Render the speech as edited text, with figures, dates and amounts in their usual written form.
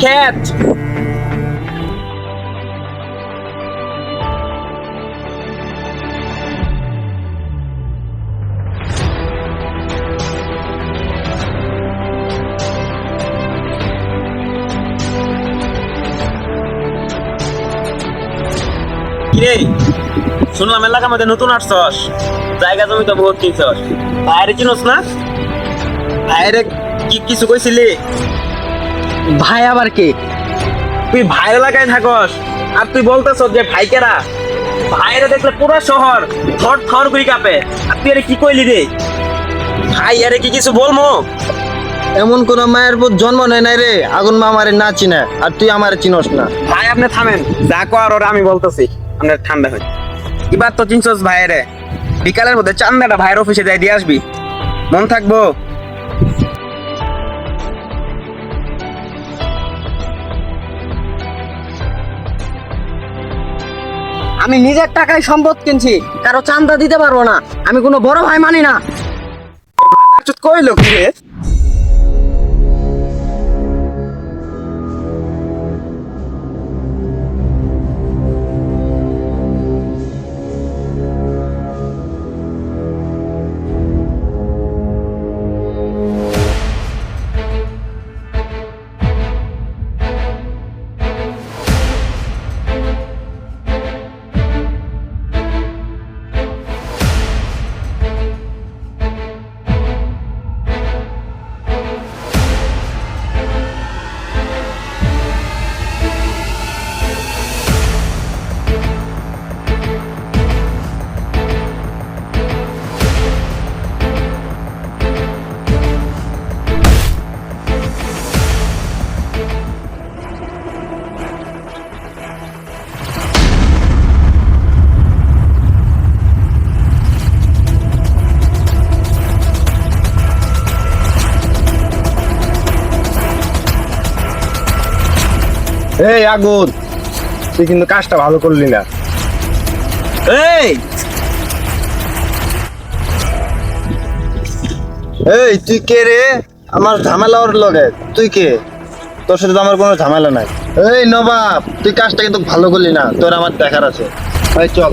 খেত। কিরে, শুনলাম এলাকার মধ্যে নতুন আসছস, জায়গা জমি তো বহুত কিনছস। ভাইরে চিনস না? ভাইরে কিছু কইছিলি? ভাই আবার কে? তুই ভাইয়ের এলাকায় থাকস আর তুই বলতেছ যে ভাইকেরা? ভাইরে দেখলে পুরো শহর থর থর করে কাঁপে, আর তুই আরে কি কইলি রে? ভাই আরে কি কিছু বলমু? এমন কোন মায়ের পুত জন্ম নেয় নাই রে আগুন মা আমারে না চিনে, আর তুই আমারে চিনস না। ভাই আপনি থামেন, যা কর ওরা আমি বলতেছি, আপনার ঠান্ডা হয়। এবার তো চিনছস ভাইরে, বিকালের মধ্যে চান্দাটা ভাইয়ের অফিসে যাই দিয়ে আসবি, মন থাকবো? আমি নিজের টাকায় সম্পদ কিনছি, কারো চান্দা দিতে পারবো না। আমি কোনো বড় ভাই মানি না। কইলো কি রে? এই আগুন, তুই কিন্তু কাজটা ভালো করলি না। এই এই তুই কে রে? আমার ঝামেলা ওর লগে। তুই কে? তোর সাথে তো আমার কোনো ঝামেলা নাই। এই নবাব, তুই কাজটা কিন্তু ভালো করলি না, তোর আমার দেখার আছে। ভাই চল।